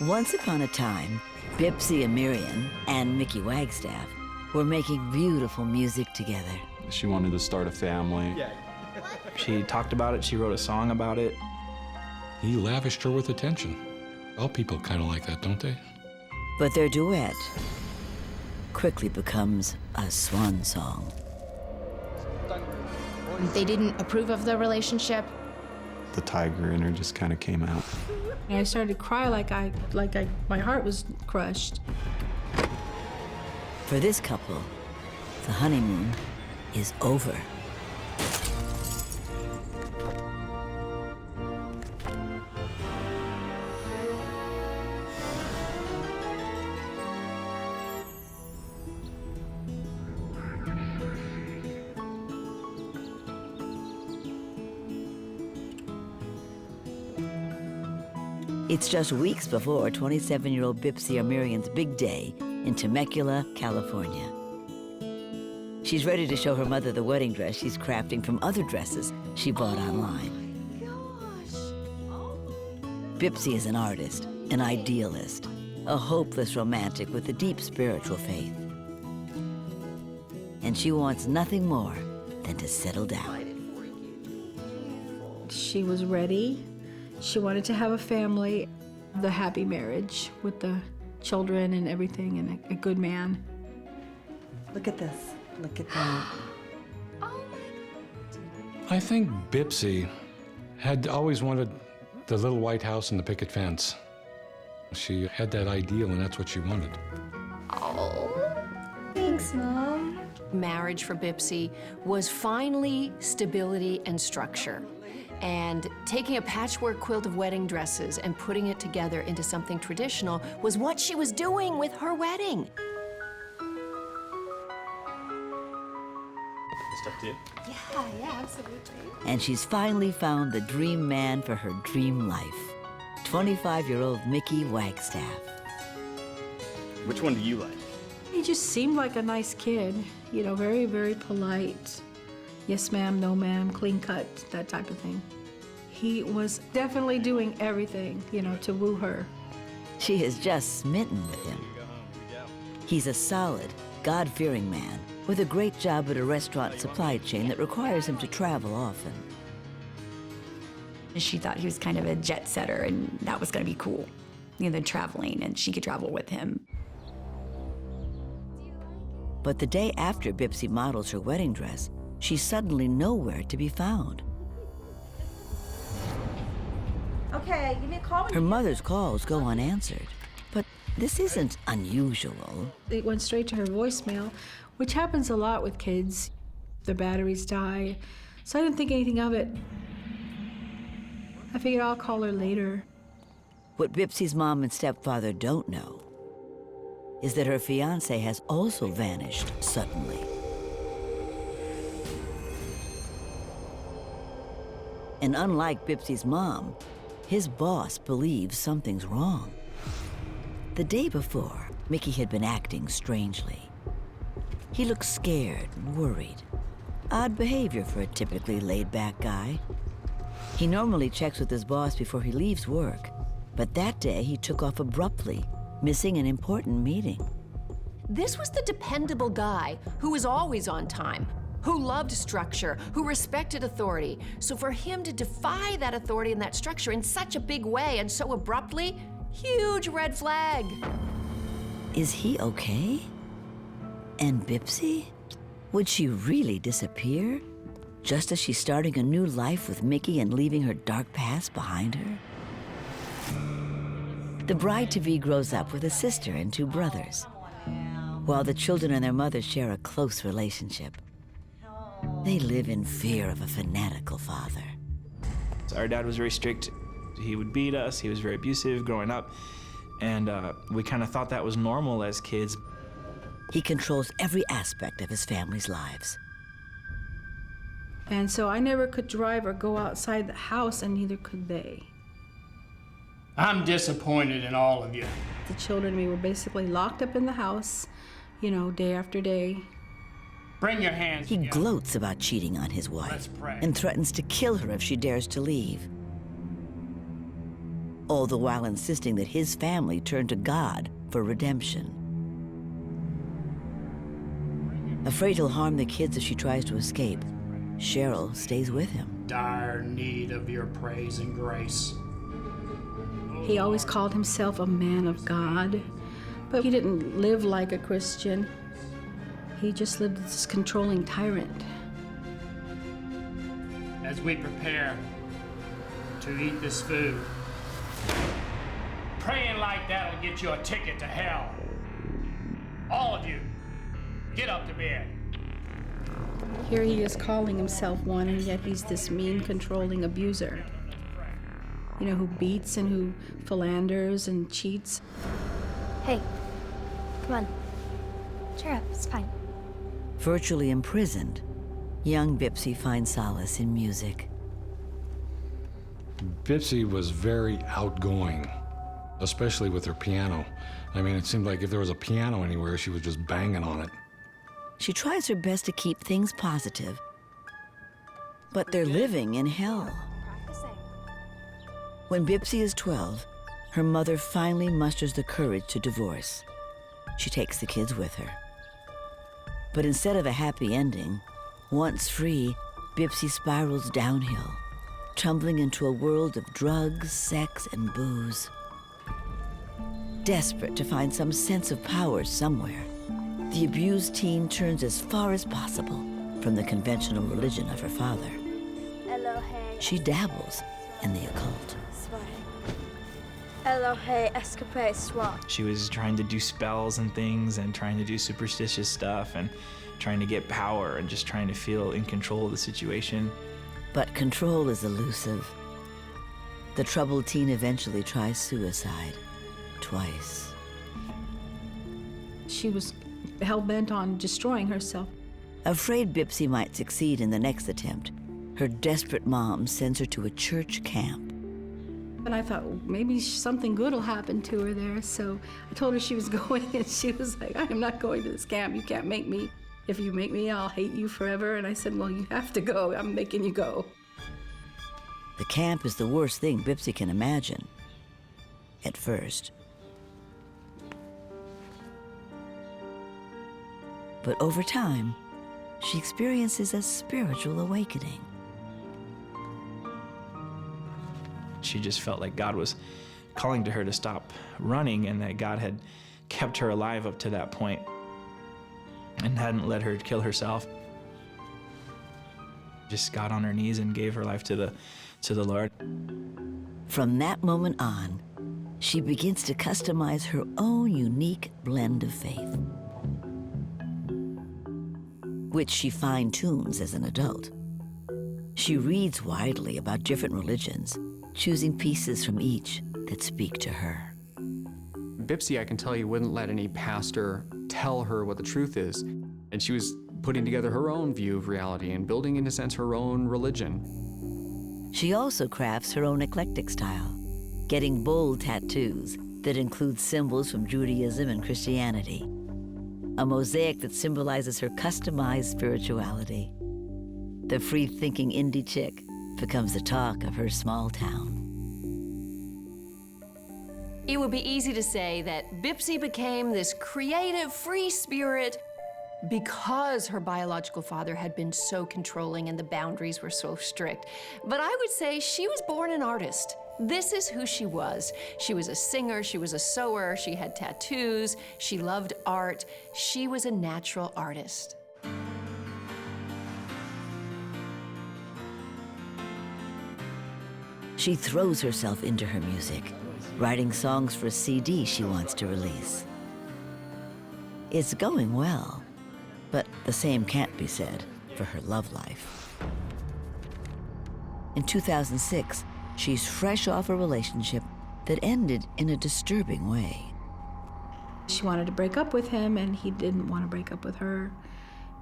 Once upon a time, Bipsy Amarian and Mickey Wagstaff were making beautiful music together. She wanted to start a family. She talked about it, she wrote a song about it. He lavished her with attention. All people kind of like that, don't they? But their duet quickly becomes a swan song. They didn't approve of the relationship. The tiger in her just kind of came out. I started to cry my heart was crushed. For this couple, the honeymoon is over. It's just weeks before 27-year-old Bipsy Amarian's big day in Temecula, California. She's ready to show her mother the wedding dress she's crafting from other dresses she bought online. Bipsy is an artist, an idealist, a hopeless romantic with a deep spiritual faith. And she wants nothing more than to settle down. She was ready. She wanted to have a family, the happy marriage with the children and everything, and a good man. Look at this. Look at that. I think Bipsy had always wanted the little white house and the picket fence. She had that ideal, and that's what she wanted. Thanks, Mom. Marriage for Bipsy was finally stability and structure. And taking a patchwork quilt of wedding dresses and putting it together into something traditional was what she was doing with her wedding. Yeah, absolutely. And she's finally found the dream man for her dream life, 25-year-old Mickey Wagstaff. Which one do you like? He just seemed like a nice kid, you know, very, very polite. Yes, ma'am, no, ma'am, clean cut, that type of thing. He was definitely doing everything, you know, to woo her. She is just smitten with him. He's a solid, God-fearing man with a great job at a restaurant supply chain that requires him to travel often. She thought he was kind of a jet setter, and that was going to be cool, you know, the traveling, and she could travel with him. But the day after Bipsy models her wedding dress, she's suddenly nowhere to be found. Okay, give me a call. Her mother's calls go unanswered, but this isn't unusual. It went straight to her voicemail, which happens a lot with kids. Their batteries die, so I didn't think anything of it. I figured I'll call her later. What Bipsy's mom and stepfather don't know is that her fiancé has also vanished suddenly. And unlike Bipsy's mom, his boss believes something's wrong. The day before, Mickey had been acting strangely. He looked scared and worried. Odd behavior for a typically laid-back guy. He normally checks with his boss before he leaves work, but that day he took off abruptly, missing an important meeting. This was the dependable guy who was always on time, who loved structure, who respected authority. So for him to defy that authority and that structure in such a big way and so abruptly, huge red flag. Is he okay? And Bipsy? Would she really disappear? Just as she's starting a new life with Mickey and leaving her dark past behind her? The bride-to-be grows up with a sister and two brothers, while the children and their mother share a close relationship. They live in fear of a fanatical father. Our dad was very strict. He would beat us, he was very abusive growing up, and we kind of thought that was normal as kids. He controls every aspect of his family's lives. And so I never could drive or go outside the house, and neither could they. I'm disappointed in all of you. The children, we were basically locked up in the house, you know, day after day. Bring your hands He together. gloats about cheating on his wife Let's pray. and threatens to kill her if she dares to leave. all the while insisting that his family turn to God for redemption. Afraid he'll harm the kids if she tries to escape, Cheryl stays with him. Dire need of your praise and grace. He always called himself a man of God, but he didn't live like a Christian. He just lived as this controlling tyrant. As we prepare to eat this food, praying like that'll get you a ticket to hell. All of you, get up to bed. Here he is calling himself one, and yet he's this mean, controlling abuser. You know, who beats and who philanders and cheats. Hey, come on. Cheer up, it's fine. Virtually imprisoned, young Bipsy finds solace in music. Bipsy was very outgoing, especially with her piano. I mean, it seemed like if there was a piano anywhere, she was just banging on it. She tries her best to keep things positive, but they're living in hell. When Bipsy is 12, her mother finally musters the courage to divorce. She takes the kids with her. But instead of a happy ending, once free, Bipsy spirals downhill, tumbling into a world of drugs, sex, and booze. Desperate to find some sense of power somewhere, the abused teen turns as far as possible from the conventional religion of her father. She dabbles in the occult. She was trying to do spells and things and trying to do superstitious stuff and trying to get power and just trying to feel in control of the situation. But control is elusive. The troubled teen eventually tries suicide, twice. She was hell-bent on destroying herself. Afraid Bipsy might succeed in the next attempt, her desperate mom sends her to a church camp. And I thought, well, maybe something good will happen to her there. So I told her she was going, and she was like, I am not going to this camp. You can't make me. If you make me, I'll hate you forever. And I said, well, you have to go. I'm making you go. The camp is the worst thing Bipsy can imagine, at first. But over time, she experiences a spiritual awakening. She just felt like God was calling to her to stop running and that God had kept her alive up to that point and hadn't let her kill herself. Just got on her knees and gave her life to the Lord. From that moment on, she begins to customize her own unique blend of faith, which she fine-tunes as an adult. She reads widely about different religions, choosing pieces from each that speak to her. Bipsy, I can tell you, wouldn't let any pastor tell her what the truth is. And she was putting together her own view of reality and building, in a sense, her own religion. She also crafts her own eclectic style, getting bold tattoos that include symbols from Judaism and Christianity, a mosaic that symbolizes her customized spirituality. The free-thinking indie chick becomes the talk of her small town. It would be easy to say that Bipsy became this creative, free spirit because her biological father had been so controlling and the boundaries were so strict. But I would say she was born an artist. This is who she was. She was a singer, she was a sewer, she had tattoos, she loved art. She was a natural artist. She throws herself into her music, writing songs for a CD she wants to release. It's going well, but the same can't be said for her love life. In 2006, she's fresh off a relationship that ended in a disturbing way. She wanted to break up with him, and he didn't want to break up with her.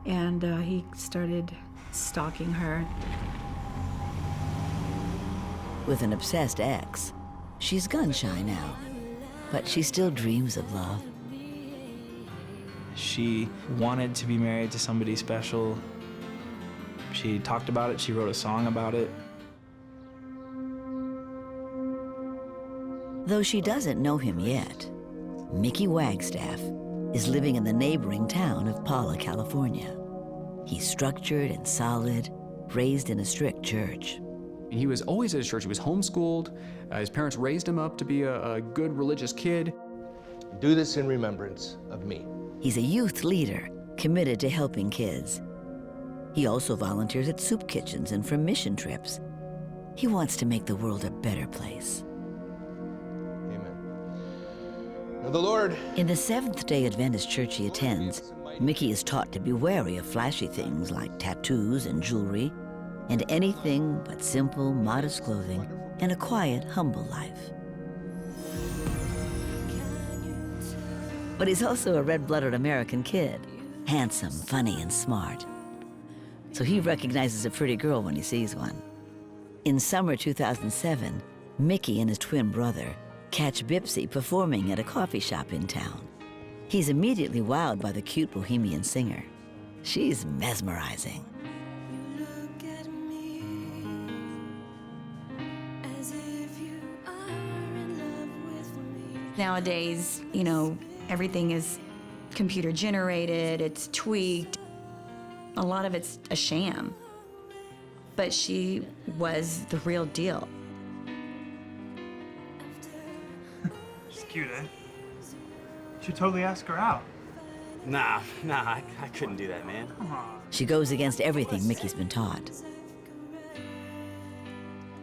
And he started stalking her. With an obsessed ex, she's gun-shy now, but she still dreams of love. She wanted to be married to somebody special. She talked about it, she wrote a song about it. Though she doesn't know him yet, Mickey Wagstaff is living in the neighboring town of Paula, California. He's structured and solid, raised in a strict church. He was always at his church. He was homeschooled. His parents raised him up to be a good religious kid. Do this in remembrance of me. He's a youth leader committed to helping kids. He also volunteers at soup kitchens and for mission trips. He wants to make the world a better place. Now the Lord. In the Seventh-day Adventist church he attends, Mickey is taught to be wary of flashy things like tattoos and jewelry, and anything but simple, modest clothing and a quiet, humble life. But he's also a red-blooded American kid, handsome, funny, and smart. So he recognizes a pretty girl when he sees one. In summer 2007, Mickey and his twin brother catch Bipsy performing at a coffee shop in town. He's immediately wowed by the cute bohemian singer. She's mesmerizing. Nowadays, you know, everything is computer generated, it's tweaked. A lot of it's a sham. But she was the real deal. She's cute, eh? You should totally ask her out. Nah, I couldn't do that, man. She goes against everything Mickey's been taught.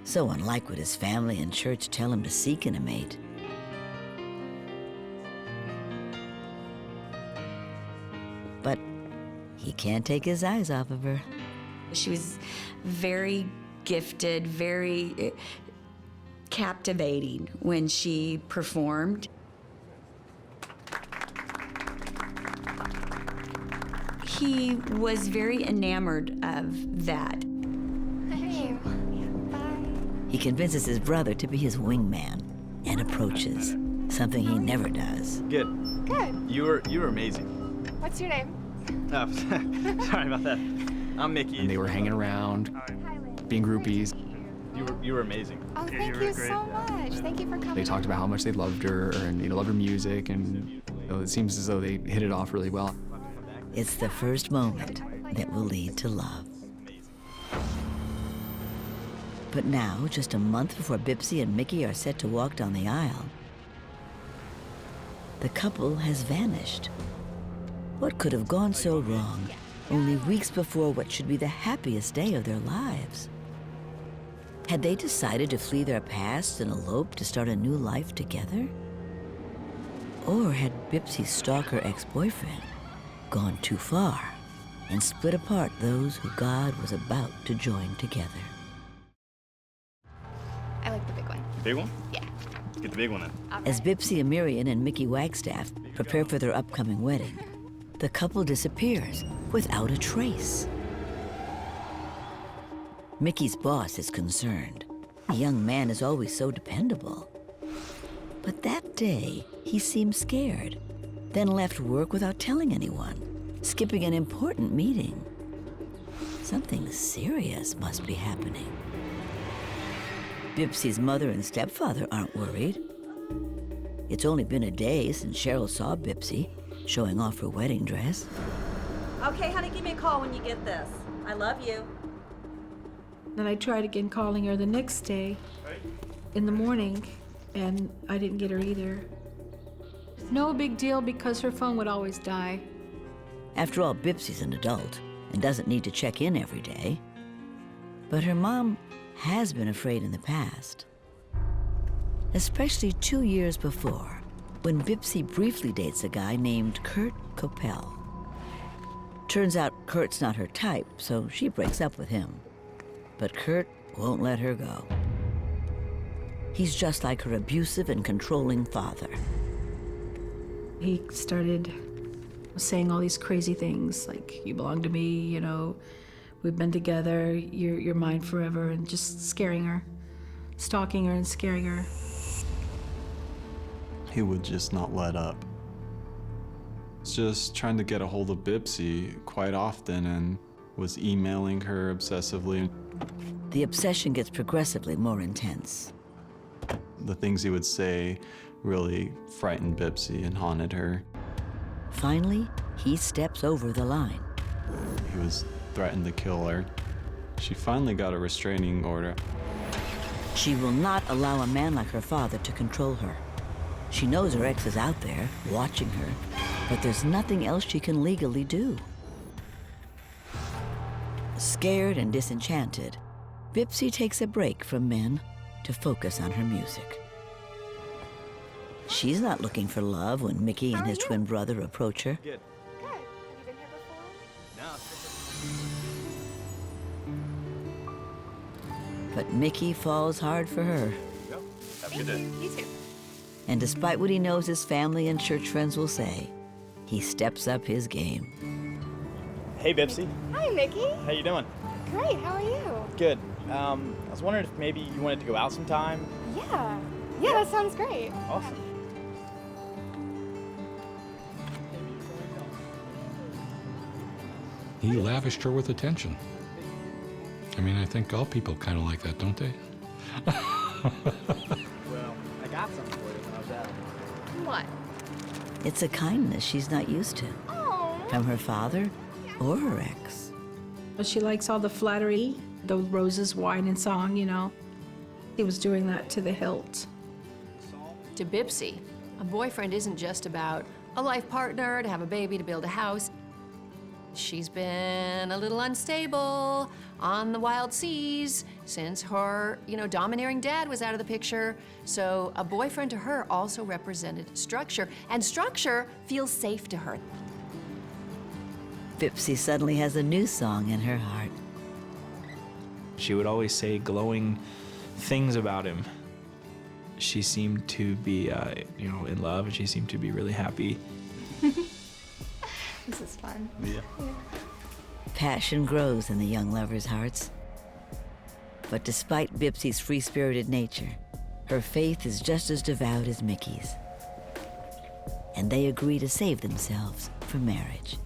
So unlike what his family and church tell him to seek in a mate. But he can't take his eyes off of her. She was very gifted, very captivating when she performed. He was very enamored of that. Hey. He convinces his brother to be his wingman and approaches, something he never does. Good. Good. You were amazing. What's your name? Oh, sorry about that. I'm Mickey. And they were hanging around, being groupies. You were amazing. Oh, thank you so much. Thank you for coming. They talked about how much they loved her and loved her music, and it seems as though they hit it off really well. It's the first moment that will lead to love. But now, just a month before Bipsy and Mickey are set to walk down the aisle, the couple has vanished. What could have gone so wrong only weeks before what should be the happiest day of their lives? Had they decided to flee their past and elope to start a new life together? Or had Bipsy's stalker ex-boyfriend gone too far and split apart those who God was about to join together? I like the big one. Big one? Yeah. Get the big one then. As Bipsy Amarian and Mickey Wagstaff prepare for their upcoming wedding, the couple disappears without a trace. Mickey's boss is concerned. The young man is always so dependable. But that day, he seemed scared, then left work without telling anyone, skipping an important meeting. Something serious must be happening. Bipsy's mother and stepfather aren't worried. It's only been a day since Cheryl saw Bipsy showing off her wedding dress. Okay, honey, give me a call when you get this. I love you. Then I tried again calling her the next day in the morning, and I didn't get her either. No big deal because her phone would always die. After all, Bipsy's an adult and doesn't need to check in every day. But her mom has been afraid in the past. Especially 2 years before, when Bipsy briefly dates a guy named Kurt Coppell. Turns out Kurt's not her type, so she breaks up with him. But Kurt won't let her go. He's just like her abusive and controlling father. He started saying all these crazy things, like, you belong to me, you know, we've been together, you're mine forever, and just scaring her, stalking her and scaring her. He would just not let up. Just trying to get a hold of Bipsy quite often and was emailing her obsessively. The obsession gets progressively more intense. The things he would say really frightened Bipsy and haunted her. Finally, he steps over the line. He was threatened to kill her. She finally got a restraining order. She will not allow a man like her father to control her. She knows her ex is out there, watching her, but there's nothing else she can legally do. Scared and disenchanted, Bipsy takes a break from men to focus on her music. She's not looking for love when Mickey and his twin brother approach her. Good. Good. Have you been here before? No. But Mickey falls hard for her. Have a good day. You too. And despite what he knows his family and church friends will say, he steps up his game. Hey, Bipsy. Hi, Mickey. How you doing? Great. How are you? Good. I was wondering if maybe you wanted to go out sometime. Yeah. Yeah, that sounds great. Awesome. He lavished her with attention. I mean, I think all people kind of like that, don't they? Well, I got something for you when I was out. What? It's a kindness she's not used to, Oh. from her father or her ex. But she likes all the flattery, the roses, wine, and song, you know. He was doing that to the hilt. To Bipsy, a boyfriend isn't just about a life partner, to have a baby, to build a house. She's been a little unstable on the wild seas since her, domineering dad was out of the picture. So a boyfriend to her also represented structure, and structure feels safe to her. Bipsy suddenly has a new song in her heart. She would always say glowing things about him. She seemed to be, in love, and she seemed to be really happy. This is fun. Yeah. Passion grows in the young lovers' hearts. But despite Bipsy's free-spirited nature, her faith is just as devout as Mickey's. And they agree to save themselves for marriage.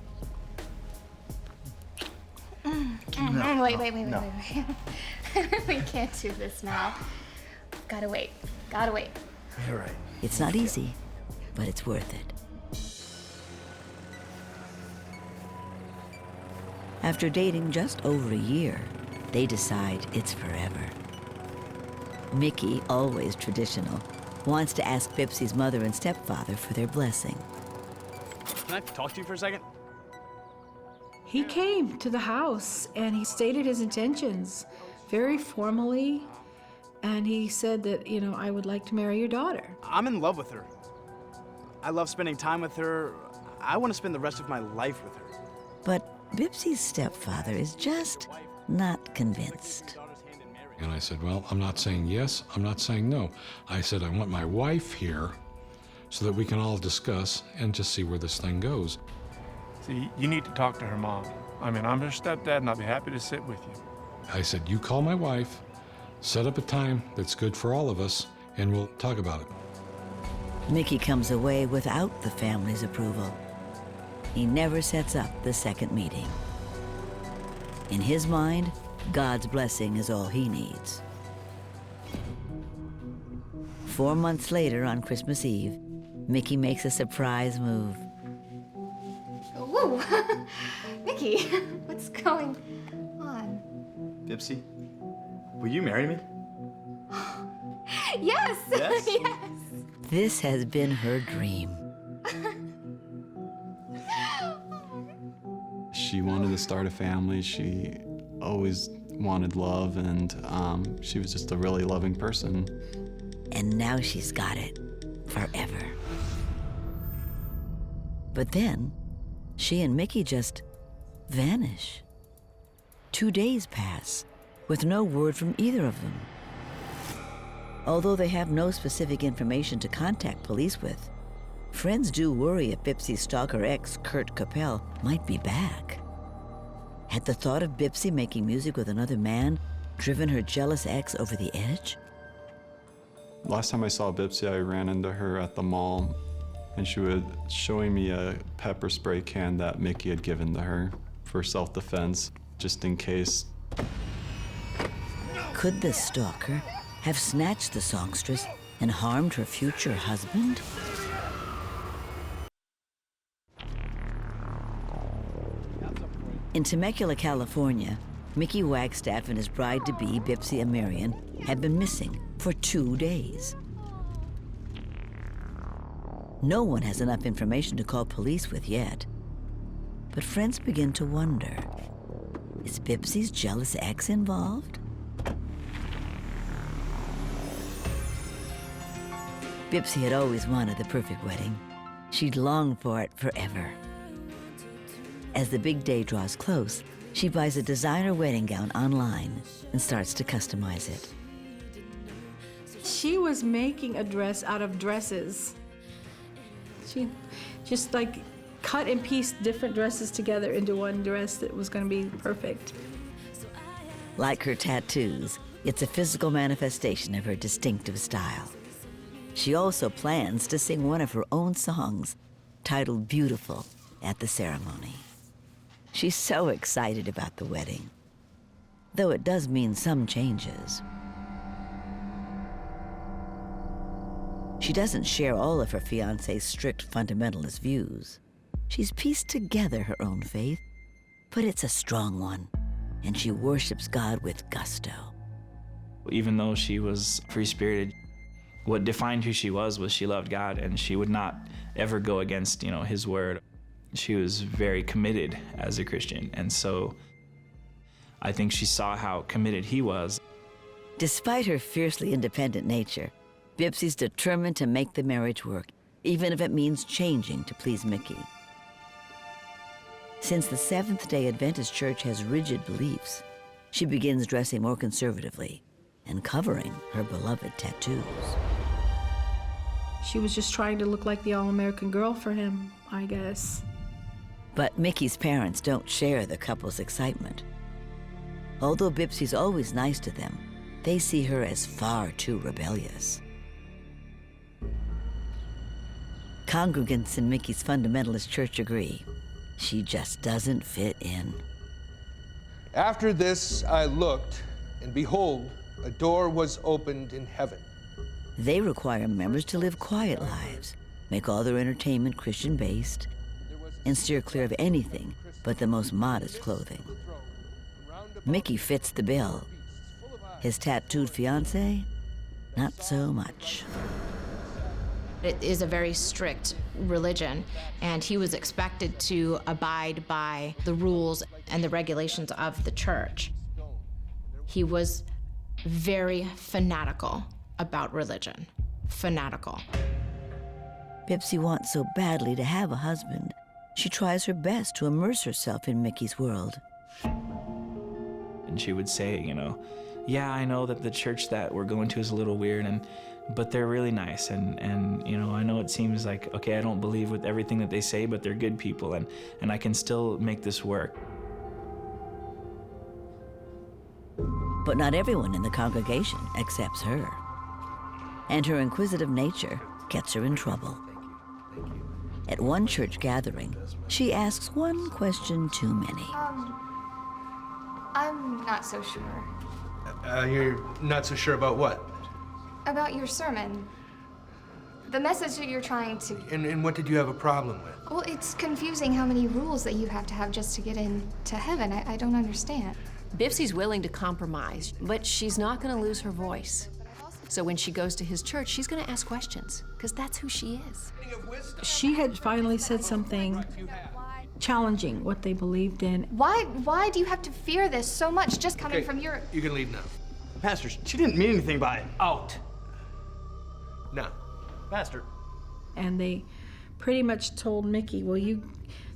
Wait. We can't do this now. Gotta wait. You're right. It's not easy, but it's worth it. After dating just over a year, they decide it's forever. Mickey, always traditional, wants to ask Bipsy's mother and stepfather for their blessing. Can I talk to you for a second? He came to the house and he stated his intentions very formally. And he said that, I would like to marry your daughter. I'm in love with her. I love spending time with her. I want to spend the rest of my life with her. But Bipsy's stepfather is just not convinced. And I said, well, I'm not saying yes, I'm not saying no. I said, I want my wife here so that we can all discuss and just see where this thing goes. See, you need to talk to her mom. I mean, I'm her stepdad, and I'll be happy to sit with you. I said, you call my wife, set up a time that's good for all of us, and we'll talk about it. Mickey comes away without the family's approval. He never sets up the second meeting. In his mind, God's blessing is all he needs. 4 months later, on Christmas Eve, Mickey makes a surprise move. Whoa. Mickey, what's going on? Bipsy, will you marry me? Yes. Yes? Yes. This has been her dream. She wanted to start a family. She always wanted love, and she was just a really loving person. And now she's got it forever. But then, she and Mickey just vanish. 2 days pass with no word from either of them. Although they have no specific information to contact police with, friends do worry if Bipsy's stalker ex, Kurt Capel, might be back. Had the thought of Bipsy making music with another man driven her jealous ex over the edge? Last time I saw Bipsy, I ran into her at the mall, and she was showing me a pepper spray can that Mickey had given to her for self-defense, just in case. Could the stalker have snatched the songstress and harmed her future husband? In Temecula, California, Mickey Wagstaff and his bride-to-be, Bipsy Amarian, had been missing for 2 days. No one has enough information to call police with yet. But friends begin to wonder, is Bipsy's jealous ex involved? Bipsy had always wanted the perfect wedding. She'd longed for it forever. As the big day draws close, she buys a designer wedding gown online and starts to customize it. She was making a dress out of dresses. She just like cut and pieced different dresses together into one dress that was going to be perfect. Like her tattoos, it's a physical manifestation of her distinctive style. She also plans to sing one of her own songs, titled Beautiful, at the ceremony. She's so excited about the wedding, though it does mean some changes. She doesn't share all of her fiancé's strict fundamentalist views. She's pieced together her own faith, but it's a strong one, and she worships God with gusto. Even though she was free-spirited, what defined who she was she loved God, and she would not ever go against, his word. She was very committed as a Christian, and so I think she saw how committed he was. Despite her fiercely independent nature, Bipsy's determined to make the marriage work, even if it means changing to please Mickey. Since the Seventh-day Adventist Church has rigid beliefs, she begins dressing more conservatively and covering her beloved tattoos. She was just trying to look like the all-American girl for him, I guess. But Mickey's parents don't share the couple's excitement. Although Bipsy's always nice to them, they see her as far too rebellious. Congregants in Mickey's fundamentalist church agree. She just doesn't fit in. After this I looked, and behold, a door was opened in heaven. They require members to live quiet lives, make all their entertainment Christian-based, and steer clear of anything but the most modest clothing. Mickey fits the bill. His tattooed fiancé, not so much. It is a very strict religion, and he was expected to abide by the rules and the regulations of the church. He was very fanatical about religion. Fanatical. Bipsy wants so badly to have a husband, she tries her best to immerse herself in Mickey's world. And she would say, yeah, I know that the church that we're going to is a little weird, but they're really nice, and I know it seems like, okay, I don't believe with everything that they say, but they're good people, and I can still make this work. But not everyone in the congregation accepts her. And her inquisitive nature gets her in trouble. At one church gathering, she asks one question too many. I'm not so sure. You're not so sure about what? About your sermon. The message that you're trying to... And what did you have a problem with? Well, it's confusing how many rules that you have to have just to get into heaven. I don't understand. Bipsy's willing to compromise, but she's not going to lose her voice. So when she goes to his church, she's going to ask questions, because that's who she is. She had finally said something challenging what they believed in. Why do you have to fear this so much just coming from your... You can leave now. Pastor, she didn't mean anything by it. Out. Now. Pastor. And they pretty much told Mickey, well, you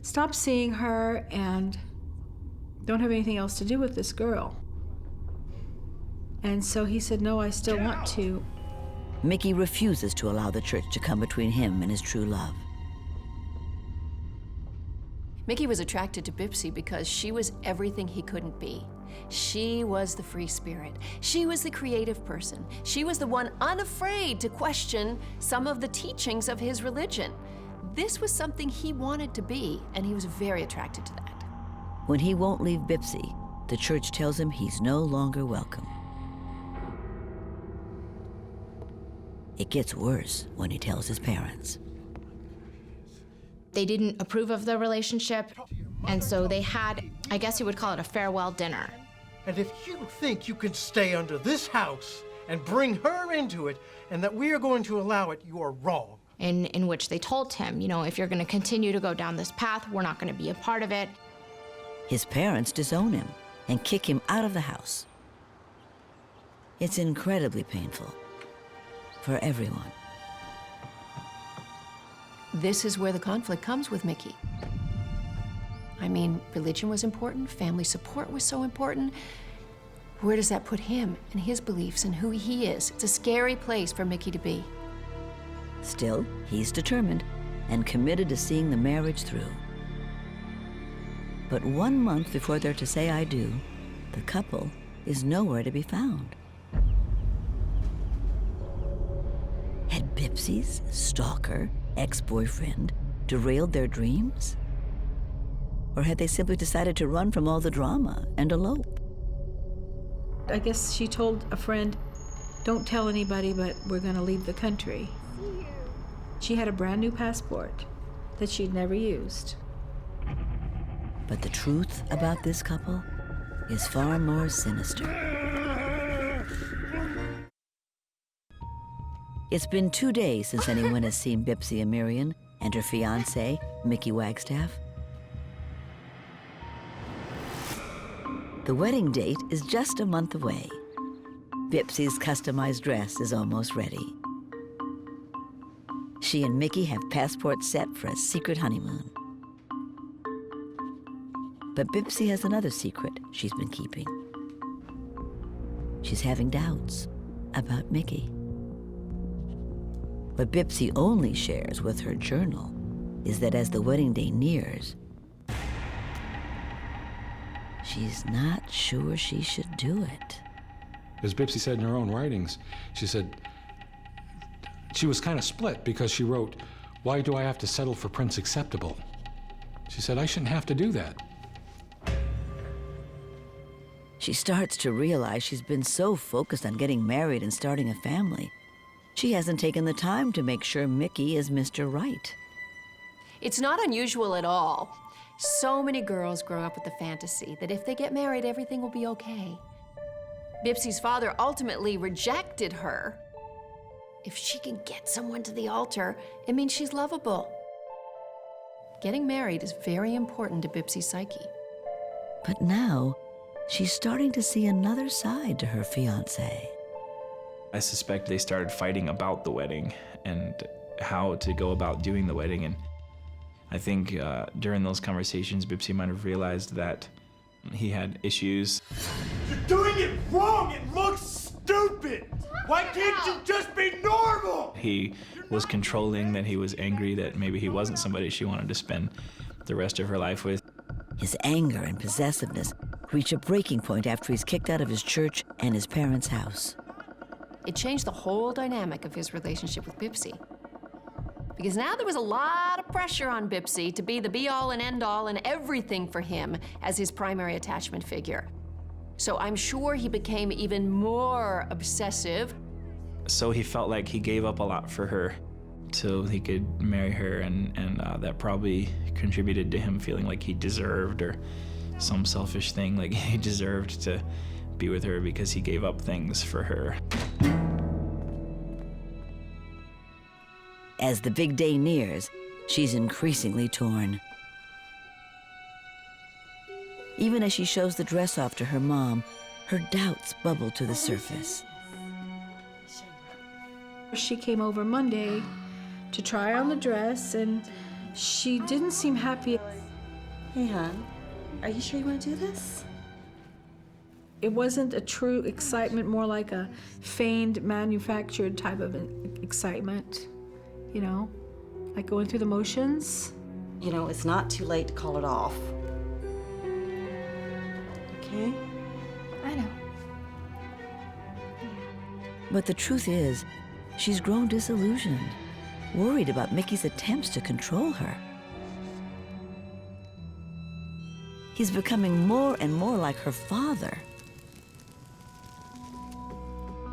stop seeing her and don't have anything else to do with this girl. And so he said, no, I still want to. Mickey refuses to allow the church to come between him and his true love. Mickey was attracted to Bipsy because she was everything he couldn't be. She was the free spirit. She was the creative person. She was the one unafraid to question some of the teachings of his religion. This was something he wanted to be, and he was very attracted to that. When he won't leave Bipsy, the church tells him he's no longer welcome. It gets worse when he tells his parents. They didn't approve of the relationship, and so they had, I guess you would call it a farewell dinner. And if you think you can stay under this house and bring her into it, and that we are going to allow it, you are wrong. In which they told him, you know, if you're going to continue to go down this path, we're not going to be a part of it. His parents disown him and kick him out of the house. It's incredibly painful for everyone. This is where the conflict comes with Mickey. I mean, religion was important, family support was so important. Where does that put him and his beliefs and who he is? It's a scary place for Mickey to be. Still, he's determined and committed to seeing the marriage through. But 1 month before they're to say I do, the couple is nowhere to be found. Had Bipsy's stalker, ex-boyfriend, derailed their dreams? Or had they simply decided to run from all the drama and elope? I guess she told a friend, don't tell anybody, but we're going to leave the country. She had a brand new passport that she'd never used. But the truth about this couple is far more sinister. It's been 2 days since anyone has seen Bipsy Amarian and her fiancé, Mickey Wagstaff. The wedding date is just a month away. Bipsy's customized dress is almost ready. She and Mickey have passports set for a secret honeymoon. But Bipsy has another secret she's been keeping. She's having doubts about Mickey. What Bipsy only shares with her journal is that as the wedding day nears, she's not sure she should do it. As Bipsy said in her own writings, she said she was kind of split because she wrote, "Why do I have to settle for Prince Acceptable?" She said, I shouldn't have to do that. She starts to realize she's been so focused on getting married and starting a family, she hasn't taken the time to make sure Mickey is Mr. Right. It's not unusual at all. So many girls grow up with the fantasy that if they get married, everything will be okay. Bipsy's father ultimately rejected her. If she can get someone to the altar, it means she's lovable. Getting married is very important to Bipsy's psyche. But now, she's starting to see another side to her fiancé. I suspect they started fighting about the wedding and how to go about doing the wedding. And I think during those conversations, Bipsy might have realized that he had issues. You're doing it wrong! It looks stupid! Why can't you just be normal? He was controlling, that he was angry that maybe he wasn't somebody she wanted to spend the rest of her life with. His anger and possessiveness reach a breaking point after he's kicked out of his church and his parents' house. It changed the whole dynamic of his relationship with Bipsy. Because now there was a lot of pressure on Bipsy to be the be-all and end-all and everything for him as his primary attachment figure. So I'm sure he became even more obsessive. So he felt like he gave up a lot for her so he could marry her, and that probably contributed to him feeling like he deserved, or some selfish thing, like he deserved to be with her because he gave up things for her. As the big day nears, she's increasingly torn. Even as she shows the dress off to her mom, her doubts bubble to the surface. She came over Monday to try on the dress, and she didn't seem happy. Hey, hon, are you sure you want to do this? It wasn't a true excitement, more like a feigned, manufactured type of excitement. You know, like going through the motions. You know, it's not too late to call it off. Okay? I know. But the truth is, she's grown disillusioned, worried about Mickey's attempts to control her. He's becoming more and more like her father.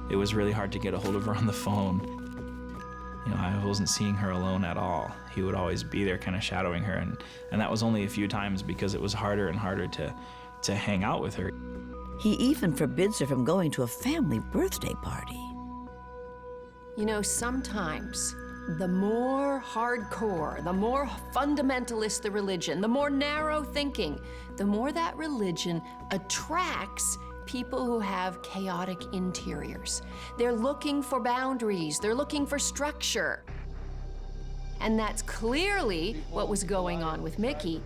It was really hard to get a hold of her on the phone. You know, I wasn't seeing her alone at all. He would always be there kind of shadowing her, and that was only a few times because it was harder and harder to hang out with her. He even forbids her from going to a family birthday party. You know, sometimes the more hardcore, the more fundamentalist the religion, the more narrow thinking, the more that religion attracts people who have chaotic interiors. They're looking for boundaries, they're looking for structure. And that's clearly what was going on with Mickey.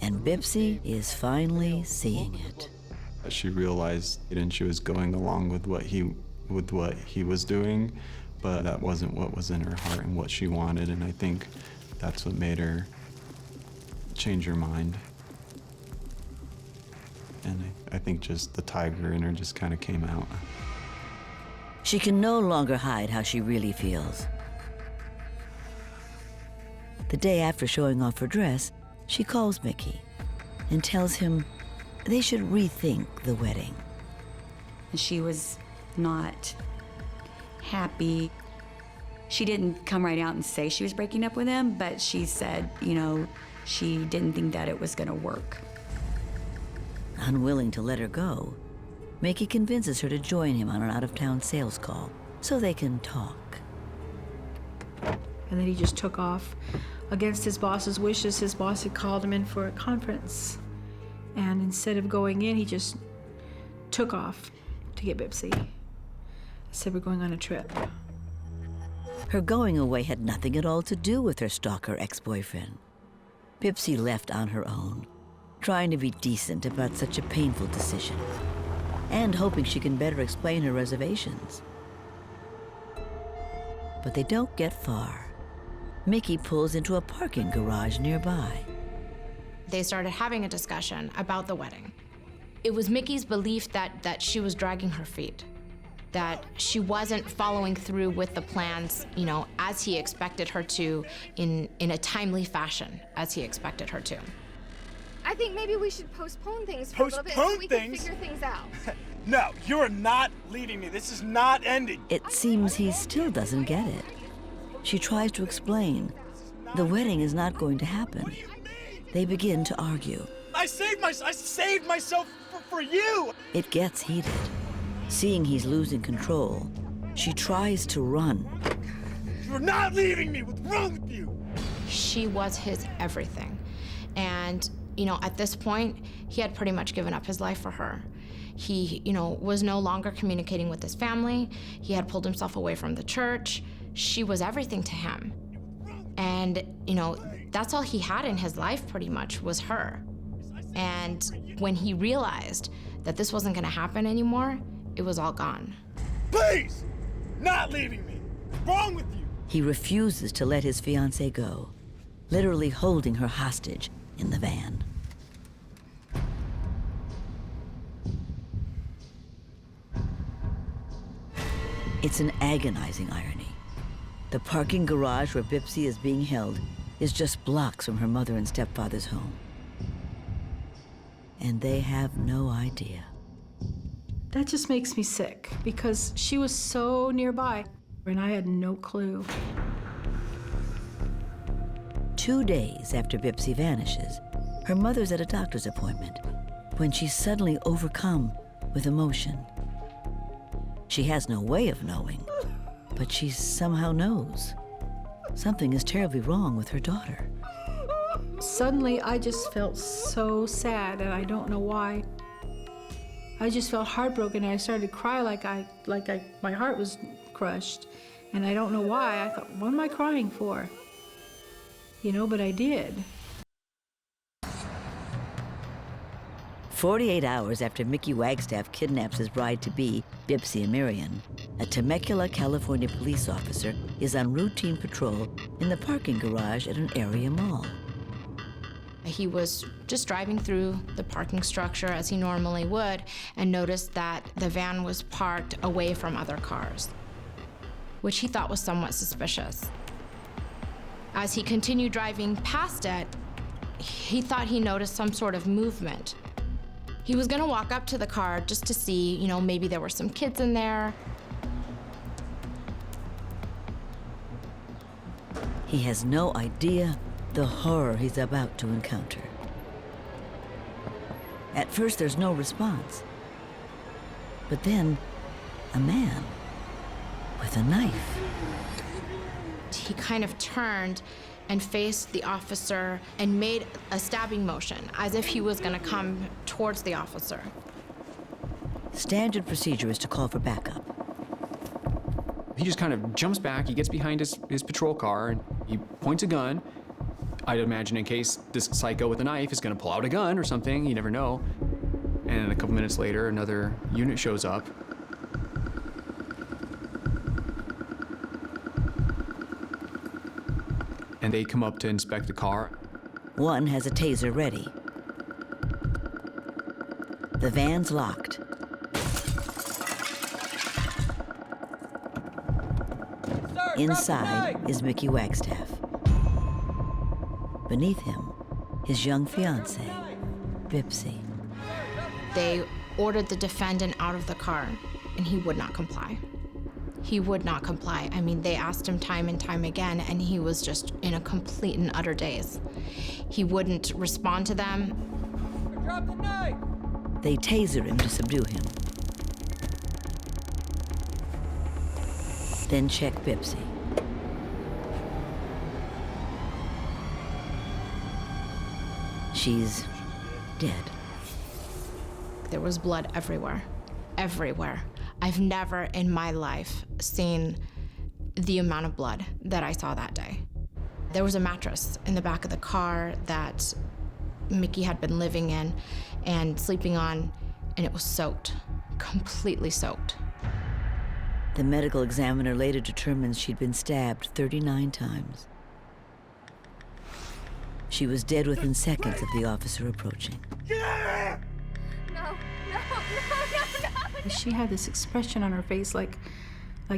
And Bipsy is finally seeing it. She realized and she was going along with what he was doing, but that wasn't what was in her heart and what she wanted, and I think that's what made her change her mind. And I think just the tiger in her just kind of came out. She can no longer hide how she really feels. The day after showing off her dress, she calls Mickey and tells him they should rethink the wedding. She was not happy. She didn't come right out and say she was breaking up with him, but she said, you know, she didn't think that it was going to work. Unwilling to let her go, Mickey convinces her to join him on an out-of-town sales call so they can talk. And then he just took off. Against his boss's wishes, his boss had called him in for a conference. And instead of going in, he just took off to get Bipsy. Said we're going on a trip. Her going away had nothing at all to do with her stalker ex-boyfriend. Bipsy left on her own, trying to be decent about such a painful decision, and hoping she can better explain her reservations. But they don't get far. Mickey pulls into a parking garage nearby. They started having a discussion about the wedding. It was Mickey's belief that she was dragging her feet, that she wasn't following through with the plans, you know, as he expected her to, in a timely fashion, as he expected her to. I think maybe we should postpone things for a little bit so we can figure things out. No, you're not leaving me. This is not ending. It seems he still doesn't get it. She tries to explain. The wedding is not going to happen. They begin to argue. I saved myself for you. It gets heated. Seeing he's losing control, she tries to run. You're not leaving me. What's wrong with you? She was his everything. And, you know, at this point, he had pretty much given up his life for her. He, you know, was no longer communicating with his family. He had pulled himself away from the church. She was everything to him. And, you know, that's all he had in his life pretty much was her. And when he realized that this wasn't gonna happen anymore, it was all gone. Please, not leaving me. What's wrong with you? He refuses to let his fiancée go, literally holding her hostage in the van. It's an agonizing irony. The parking garage where Bipsy is being held is just blocks from her mother and stepfather's home. And they have no idea. That just makes me sick because she was so nearby and I had no clue. 2 days after Bipsy vanishes, her mother's at a doctor's appointment when she's suddenly overcome with emotion. She has no way of knowing, but she somehow knows. Something is terribly wrong with her daughter. Suddenly, I just felt so sad, and I don't know why. I just felt heartbroken, and I started to cry like my heart was crushed, and I don't know why. I thought, what am I crying for? You know, but I did. 48 hours after Mickey Wagstaff kidnaps his bride-to-be, Bipsy Amarian, a Temecula, California police officer is on routine patrol in the parking garage at an area mall. He was just driving through the parking structure as he normally would and noticed that the van was parked away from other cars, which he thought was somewhat suspicious. As he continued driving past it, he thought he noticed some sort of movement. He was gonna walk up to the car just to see, you know, maybe there were some kids in there. He has no idea the horror he's about to encounter. At first, there's no response. But then, a man with a knife. He kind of turned and faced the officer and made a stabbing motion, as if he was going to come towards the officer. Standard procedure is to call for backup. He just kind of jumps back, he gets behind his patrol car, and he points a gun. I'd imagine in case this psycho with a knife is gonna pull out a gun or something, you never know. And a couple minutes later, another unit shows up. And they come up to inspect the car. One has a taser ready. The van's locked. Inside is Mickey Wagstaff. Beneath him, his young fiancé, Bipsy. They ordered the defendant out of the car, and he would not comply. He would not comply. I mean, they asked him time and time again, and he was just in a complete and utter daze. He wouldn't respond to them. Drop the knife! They taser him to subdue him. Then check Bipsy. She's dead. There was blood everywhere, everywhere. I've never in my life seen the amount of blood that I saw that day. There was a mattress in the back of the car that Mickey had been living in and sleeping on, and it was soaked, completely soaked. The medical examiner later determines she'd been stabbed 39 times. She was dead within seconds of the officer approaching. She had this expression on her face like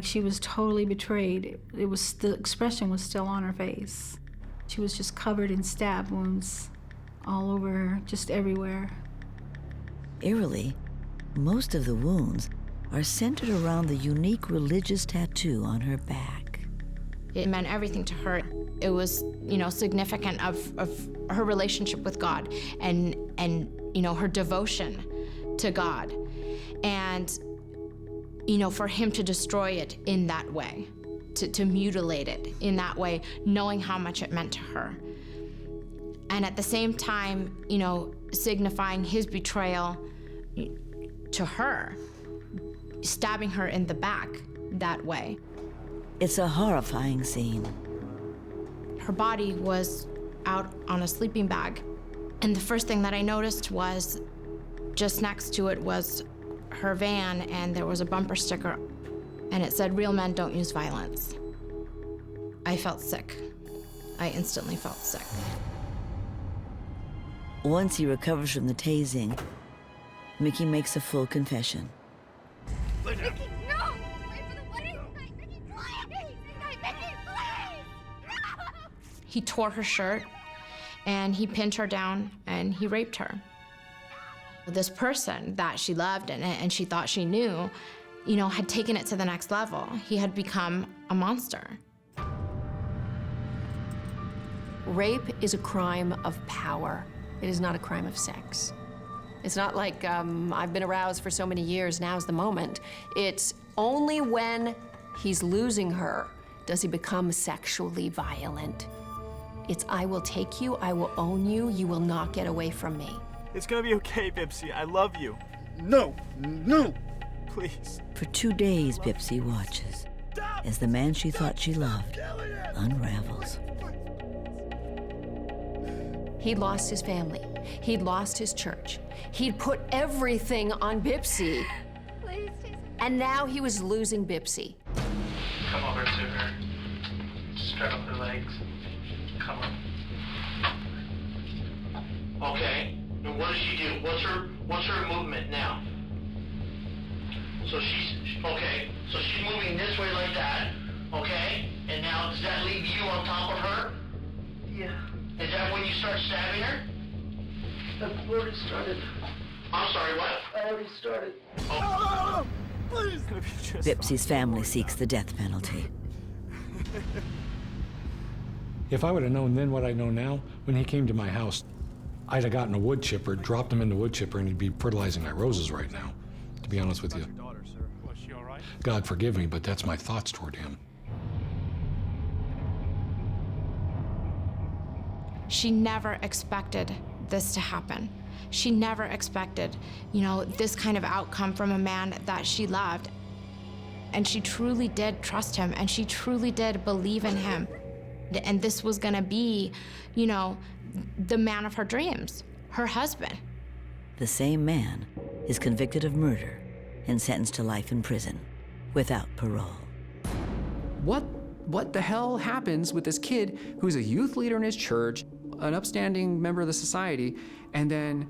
she was totally betrayed. The expression was still on her face. She was just covered in stab wounds all over her, just everywhere. Eerily, most of the wounds are centered around the unique religious tattoo on her back. It meant everything to her. It was, significant of her relationship with God and her devotion to God. And, for him to destroy it in that way, to mutilate it in that way, knowing how much it meant to her. And at the same time, signifying his betrayal to her, stabbing her in the back that way. It's a horrifying scene. Her body was out on a sleeping bag. And the first thing that I noticed was just next to it was her van, and there was a bumper sticker, and it said, "Real men don't use violence." I felt sick. I instantly felt sick. Once he recovers from the tasing, Mickey makes a full confession. Mickey, no! Wait for the wedding tonight! Mickey, please! Mickey, please! No! He tore her shirt, and he pinned her down, and he raped her. This person that she loved and she thought she knew, had taken it to the next level. He had become a monster. Rape is a crime of power. It is not a crime of sex. It's not like I've been aroused for so many years, now's the moment. It's only when he's losing her does he become sexually violent. It's I will take you, I will own you, you will not get away from me. It's gonna be okay, Bipsy. I love you. No, no! Please. For 2 days, Bipsy watches as the man she thought she loved unravels. He'd lost his family. He'd lost his church. He'd put everything on Bipsy. Please, Jesus. And now he was losing Bipsy. Come over to her. Strap up her legs. Come on. Okay. And what does she do? What's her movement now? So she's okay. So she's moving this way like that. Okay. And now does that leave you on top of her? Yeah. Is that when you start stabbing her? I've already started. I'm sorry, what? I already started. Oh. Please. Bipsy's family seeks the death penalty. If I would have known then what I know now, when he came to my house, I'd have gotten a wood chipper, dropped him in the wood chipper, and he'd be fertilizing my roses right now, to be honest with you. Was she all right? God forgive me, but that's my thoughts toward him. She never expected this to happen. She never expected, this kind of outcome from a man that she loved. And she truly did trust him, and she truly did believe in him. And this was gonna be, the man of her dreams, her husband. The same man is convicted of murder and sentenced to life in prison without parole. What the hell happens with this kid who's a youth leader in his church, an upstanding member of the society, and then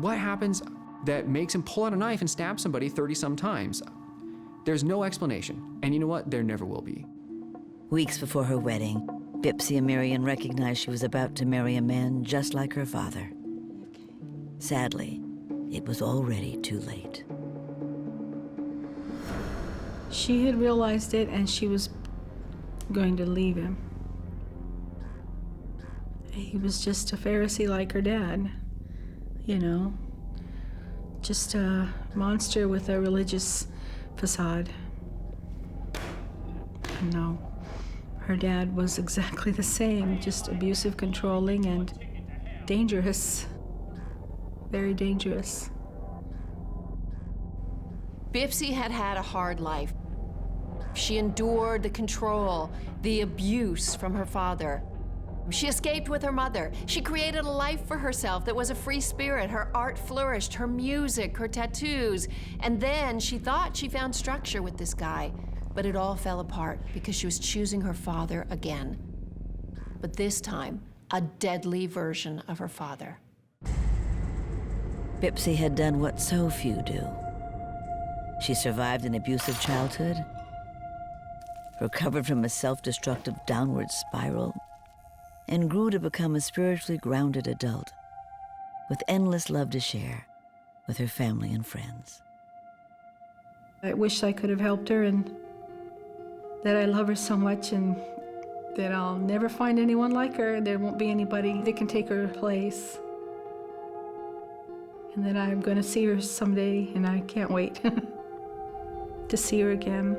what happens that makes him pull out a knife and stab somebody 30-some times? There's no explanation, and you know what? There never will be. Weeks before her wedding, Bipsy Amarian recognized she was about to marry a man just like her father. Sadly, it was already too late. She had realized it, and she was going to leave him. He was just a Pharisee like her dad, just a monster with a religious facade. No, her dad was exactly the same, just abusive, controlling, and dangerous. Very dangerous. Bipsy had had a hard life. She endured the control, the abuse from her father. She escaped with her mother. She created a life for herself that was a free spirit. Her art flourished, her music, her tattoos. And then she thought she found structure with this guy, but it all fell apart because she was choosing her father again. But this time, a deadly version of her father. Bipsy had done what so few do. She survived an abusive childhood, recovered from a self-destructive downward spiral, and grew to become a spiritually grounded adult with endless love to share with her family and friends. I wish I could have helped her, and that I love her so much, and that I'll never find anyone like her. There won't be anybody that can take her place. And that I'm going to see her someday, and I can't wait to see her again.